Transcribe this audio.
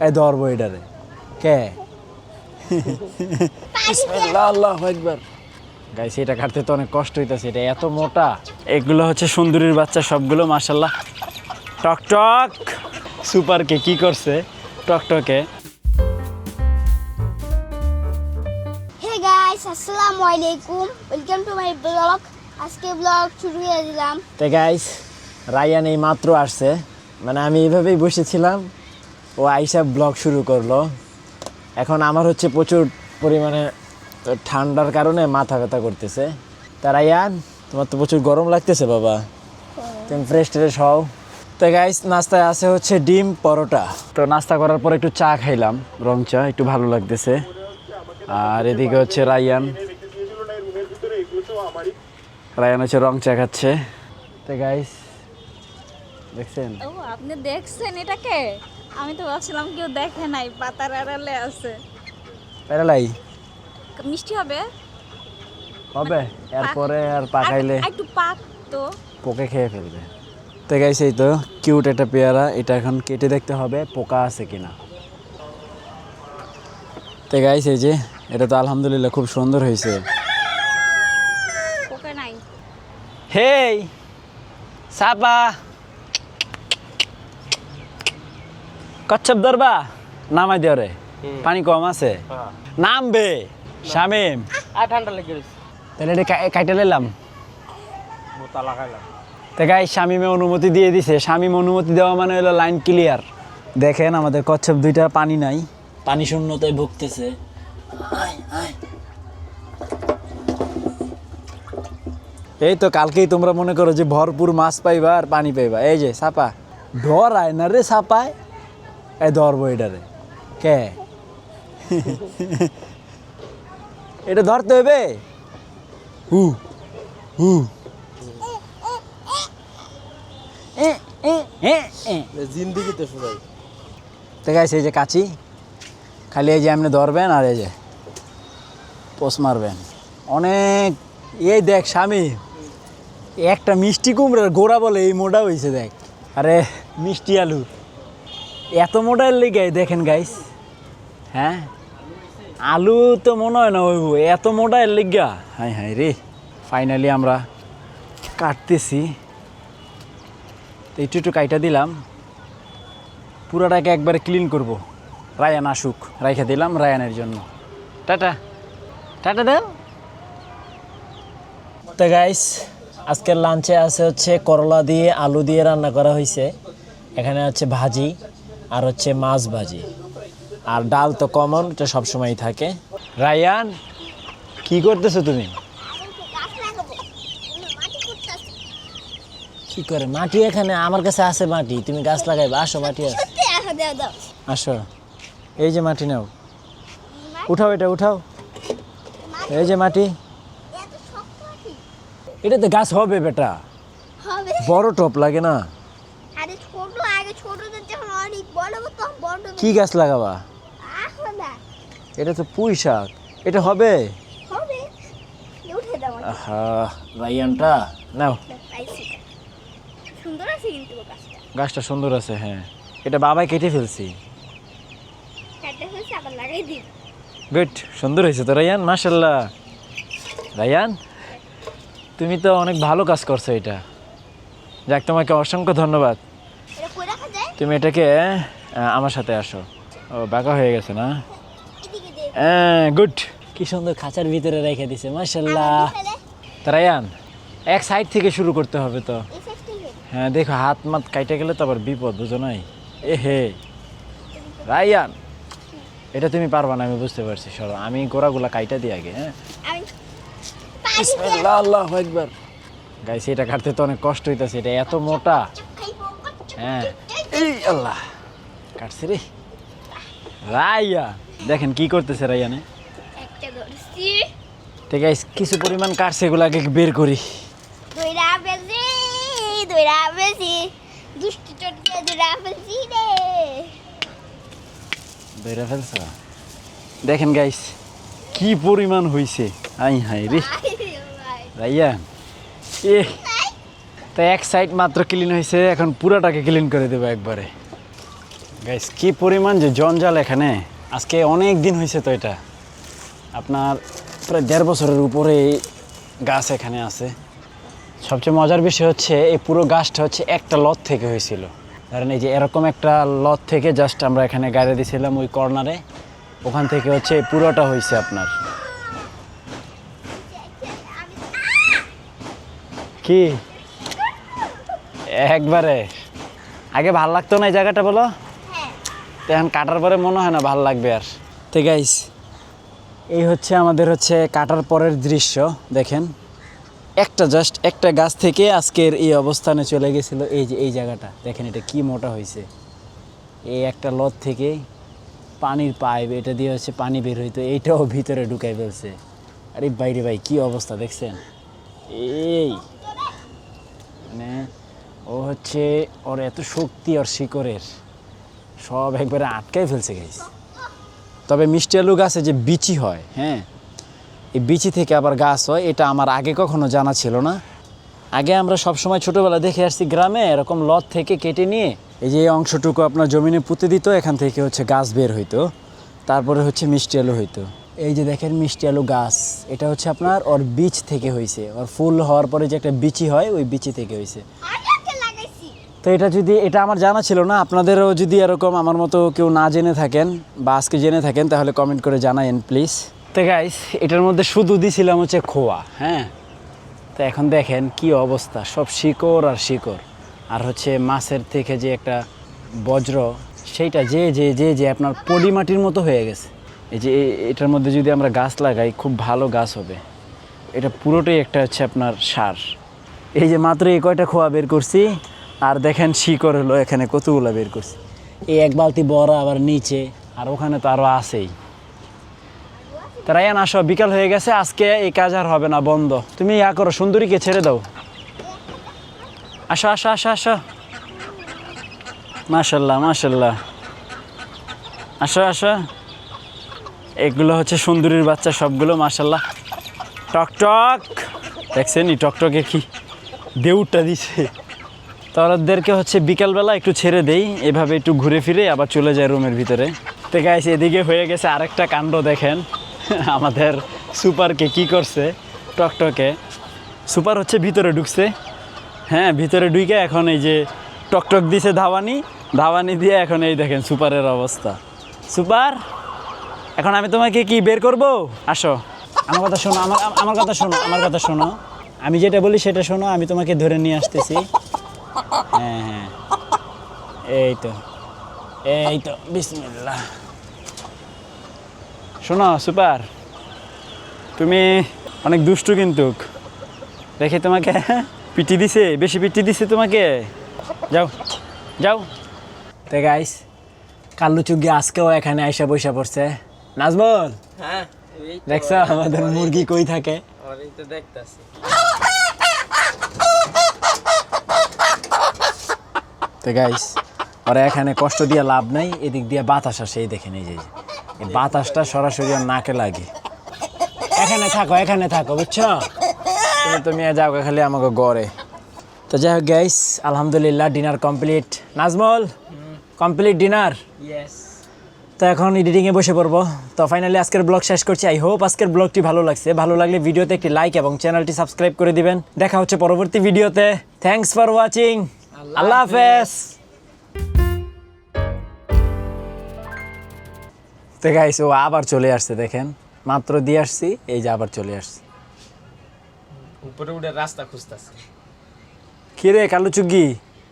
এই ধরবো এটারে কে বিসমিল্লাহ আল্লাহু আকবার। গাইস এটা কাটতে তো অনেক কষ্ট হইতাছে, এটা এত মোটা। এগুলো হচ্ছে সুন্দরীর বাচ্চা সবগুলো মাশাআল্লাহ। টকটক সুপারকে কি করছে টকটকে। হে গাইস আসসালামু আলাইকুম, ওয়েলকাম টু মাই ব্লগ। আজকে ব্লগ শুরু করে দিলাম। তো গাইস রায়ান এই মাত্র আসছে, মানে আমি এইভাবেই বসেছিলাম, ও আইসা ব্লগ শুরু করলো। এখন আমার হচ্ছে প্রচুর পরিমাণে ঠান্ডার কারণে মাথা ব্যথা করতেছে। তা রায়ান তোমার তো প্রচুর গরম লাগতেছে বাবা, তুমি ফ্রেশ ট্রেশ হও। তো গাইস নাস্তায় আছে হচ্ছে ডিম পরোটা। তো নাস্তা করার পর একটু চা খাইলাম, রং চা, একটু ভালো লাগতেছে। আর এদিকে হচ্ছে রায়ান হচ্ছে রং চা খাচ্ছে। তো গাইস দেখছেন, ও আপনি দেখছেন এটাকে? আমি তো ভাবছিলাম কেউ দেখে নাই, পাতার আড়ালে আছে। পেরালাই মিষ্টি হবে হবে, এরপরে আর পাকাইলে একটু পাক তো। পোকে খেয়ে ফেলবে। তো গাইস এই তো কিউট একটা পেয়ারা, এটা এখন কেটে দেখতে হবে পোকা আছে কিনা। তো গাইস এই যে এটা তো আলহামদুলিল্লাহ খুব সুন্দর হয়েছে। পোকা নাই। হেই সাপা কচ্ছপ ধরবা, নামাই দেও রে, পানি কম আছে, নামবে শামিম। ঠান্ডা লেগে গেছে, তাহলে এটা কাইটে নিলাম। বোতা লাগাইলাম। তো গাইস শামিমে অনুমতি দিয়ে দিছে, শামিম অনুমতি দেওয়া মানে হলো লাইন ক্লিয়ার। দেখেন আমাদের কচ্ছপ দুইটা পানি নাই, পানি শূন্যতায় ভুগতেছে। এই তো কালকেই তোমরা মনে করো যে ভরপুর মাছ পাইবা আর পানি পাইবা। এই যে সাপা ধরায় না রে, সাপায় এই ধরবো এটারে কে এটা ধরতে হবে। হু হু জিন্দিগিতে শুনাই। তো গাইস এই যে কাচি, খালি এই যে এমনি ধরবেন আর এই যে পোষ মারবেন। অনেক এই দেখ স্বামী, একটা মিষ্টি কুমড়ার গোড়া বলে এই মোটা হয়েছে দেখ। আরে মিষ্টি আলু এত মোটার লেগে দেখেন গাইস। হ্যাঁ আলু তো মনে হয় না হইব, এত মোটা এর লেগা। হাই হাই রে, ফাইনালি আমরা কাটতেছি। তো একটু একটু কাইটা দিলাম, পুরাটাকে একবারে ক্লিন করব। রায়ান আসুক, রাইখা দিলাম রায়ানের জন্য। টাটা টাটা দাও। তো গাইস আজকের লাঞ্চে আছে হচ্ছে করলা দিয়ে আলু দিয়ে রান্না করা হয়েছে। এখানে হচ্ছে ভাজি আর হচ্ছে মাছ ভাজি, আর ডাল তো কমন, এটা সবসময়ই থাকে। রায়ান কি করতেছো তুমি? গাছ লাগাবো, মাটি করতেছি। কি করে মাটি? এখানে আমার কাছে আছে মাটি, তুমি গাছ লাগাইবা। আসো মাটি আছে, সত্যি আসো, দাও দাও। আসো। এই যে মাটি নাও, উঠাও এটা উঠাও। এই যে মাটি, এত শক্ত মাটি এটাতে গাছ হবে বেটা, হবে। বড় টপ লাগে না। আরে ছোট, আগে ছোটদের যখন অনেক বড় হতো তখন বড় কি গাছ লাগাবা? আসো না, এটা তো পুঁই শাক, এটা হবে। হবে। উঠে দাও মাটি। আহা রায়ানটা নাও। পাইছি, সুন্দর আছে কিন্তু গাছটা। গাছটা সুন্দর আছে, হ্যাঁ এটা বাবাই কেটে ফেলছি। কাটতে হয়েছে, আবার লাগাই দিই। গুড, সুন্দর হয়েছে তো রায়ান, মাশাল্লাহ। রায়ান তুমি তো অনেক ভালো কাজ করছো এটা, যাক তোমাকে অসংখ্য ধন্যবাদ। এটা কই রাখা যায়? তুমি এটাকে আমার সাথে আসো। ও বাঁকা হয়ে গেছে না? এদিকে দে। গুড, কি সুন্দর খাঁচার ভিতরে রেখে দিছে, মাশাল্লাহ। তা রায়ান এক সাইড থেকে শুরু করতে হবে তো। এই সাইড থেকে হ্যাঁ দেখো হাত মাত কাইটে গেলে তো আবার বিপদ, বুঝো নাই? এ হে রায়ান এটা তুমি পারবা না, আমি বুঝতে পারছি। সরো আমি গোড়াগুলা কাইটা দিই আগে। হ্যাঁ আমি বিসমিল্লাহ আল্লাহু আকবার। গাইস এটা কাটতে তো অনেক কষ্ট হইতাছে, এটা এত মোটা। হ্যাঁ এই আল্লাহ কাটছে রে। রায়ান দেখেন কি করতেছে রায়ানে। একটা ধরছি, ঠিক আছে কিছু পরিমাণ কাটছে, এগুলো আগে বের করি। দুইটা বেশি, দুইটা বেশি, দুষ্টু চটকে দুইটা বেশি রে। বেরা ফেলছ দেখেন গাইস কি পরিমাণ হইছে। আই হাই রে রায়ান, এ তো এক সাইড মাত্র ক্লিন হয়েছে, এখন পুরাটাকে ক্লিন করে দেবো একবারে। গাইস কি পরিমাণ যে জঞ্জাল এখানে, আজকে অনেক দিন হয়েছে তো, এটা আপনার প্রায় 1.5 বছরের উপরে এই গাছ এখানে আছে। সবচেয়ে মজার বিষয় হচ্ছে এই পুরো গাছটা হচ্ছে একটা লত থেকে হয়েছিল। ধরেন এই যে এরকম একটা লত থেকে জাস্ট আমরা এখানে গাড়ি দিয়েছিলাম ওই কর্নারে, ওখান থেকে হচ্ছে এই পুরোটা হয়েছে আপনার। কি একবারে আগে ভাল লাগতো না এই জায়গাটা, বলো? তো এখন কাটার পরে মনে হয় না ভাল লাগবে আর। তো গাইস এই হচ্ছে আমাদের হচ্ছে কাটার পরের দৃশ্য। দেখেন জাস্ট একটা গাছ থেকে আজকের এই অবস্থানে চলে গেছিলো। এই যে এই জায়গাটা দেখেন, এটা কি মোটা হয়েছে। এই একটা লত থেকে পানির পাইপ, এটা দিয়ে হচ্ছে পানি বের হইতো, এইটাও ভিতরে ঢুকাই ফেলছে। আরে বাইরে ভাই কি অবস্থা দেখছেন? এই মানে ও হচ্ছে ওর এত শক্তি, ওর শিকড়ের সব একবারে আটকাই ফেলছে গাইস। তবে মিষ্টি আলু গাছে যে বিচি হয়, হ্যাঁ, এই বিচি থেকে আবার গাছ হয়, এটা আমার আগে কখনো জানা ছিল না। আগে আমরা সবসময় ছোটোবেলা দেখে আসছি গ্রামে এরকম লত থেকে কেটে নিয়ে এই যে এই অংশটুকু আপনার জমিনে পুঁতে দিত, এখান থেকে হচ্ছে গাছ বের হইতো, তারপরে হচ্ছে মিষ্টি আলু হইতো। এই যে দেখেন মিষ্টি আলু গাছ, এটা হচ্ছে আপনার ওর বীজ থেকে হয়েছে। ওর ফুল হওয়ার পরে যে একটা বিচি হয়, ওই বিচি থেকে হয়েছে। তো এটা আমার জানা ছিল না। আপনাদেরও যদি এরকম আমার মতো কেউ না জেনে থাকেন বা আজকে জেনে থাকেন, তাহলে কমেন্ট করে জানায়েন প্লিজ। তো গাইস এটার মধ্যে শুধু দিছিলাম হচ্ছে খোয়া, হ্যাঁ। তো এখন দেখেন কি অবস্থা, সব শিকড় আর শিকড়। আর হচ্ছে মাছের থেকে যে একটা বজ্র, সেইটা যে যে যে যে আপনার পলি মাটির মতো হয়ে গেছে। এই যে এটার মধ্যে যদি আমরা গাছ লাগাই, খুব ভালো গাছ হবে। এটা পুরোটাই একটা হচ্ছে আপনার সার। এই যে মাত্র এই কয়টা খোয়া বের করছি, আর দেখেন শিকড় হলো এখানে কতগুলো বের করছি। এই এক বালতি বড় আবার নিচে, আর ওখানে তো আরও আছেই। তারা এন আসো, বিকাল হয়ে গেছে, আজকে এই কাজ আর হবে না, বন্ধ। তুমি ইয়া করো, সুন্দরীকে ছেড়ে দাও। আসো আসো আসো আসো, মাশাল্লাহ মাশাল্লাহ, আসো আসো। এগুলো হচ্ছে সুন্দরীর বাচ্চা সবগুলো, মাশাল্লাহ। টকটক দেখছেন, এই টকটকে কি দেউরটা দিছে। তাদেরকে হচ্ছে বিকালবেলা একটু ছেড়ে দেই, এভাবে একটু ঘুরে ফিরে আবার চলে যায় রুমের ভিতরে। তো গাইস এদিকে হয়ে গেছে আরেকটা কাণ্ড, দেখেন আমাদের সুপারকে কি করছে। টকটকে সুপার হচ্ছে ভিতরে ঢুকছে, হ্যাঁ, ভিতরে ঢুকে এখন এই যে টকটক দিছে ধাওয়ানি দিয়ে এখন এই দেখেন সুপারের অবস্থা। সুপার এখন আমি তোমাকে কি বের করব? আসো, আমার কথা শোনো, আমার কথা শোনো, আমার কথা শোনো। আমি যেটা বলি সেটা শোনো, আমি তোমাকে ধরে নিয়ে আসতেছি। হ্যাঁ হ্যাঁ, এই তো বিসমিল্লাহ। শোনো সুপার, তুমি অনেক দুষ্টু কিন্তু, দেখে তোমাকে পিটি দিছে, বেশি পিটি দিছে তোমাকে। যাও যাও। তো গাইস কাল্লু চুগি আজকেও এখানে আইসা বইসা পড়ছে। নাজমল, হ্যাঁ দেখছো আমাদের মুরগি কই থাকে? এই তো দেখতাছি। তো গাইস ওরা এখানে কষ্ট দিয়ে লাভ নাই, এদিক দিয়ে বাতাস আসে, এই দেখেন এই যে এই বাতাসটা সরাসরি আর নাকে লাগে। এখানে থাকো বুঝছো, তুমি যাও খালি আমাকে গড়ে। তো যাই হোক গাইস, আলহামদুলিল্লাহ dinner complete. নাজমল, complete dinner. Yes. তো এখন এডিটিংয়ে বসে পড়বো। তো ফাইনালি আজকের ব্লগ শেষ করছি। আই হোপ আজকের ব্লগটি ভালো লাগছে। ভালো লাগলে ভিডিওতে একটি লাইক এবং চ্যানেলটি সাবস্ক্রাইব করে দিবেন। দেখা হচ্ছে পরবর্তী ভিডিওতে। Thanks for watching. আল্লাহ হাফেজ। তো গাইস ও আবার চলে আসছে, দেখেন মাত্র দিয়ে আসছি, এই যে আবার চলে আসছে। উপরে উঠে রাস্তা খুঁজতেছে। কি রে কালু চুগি?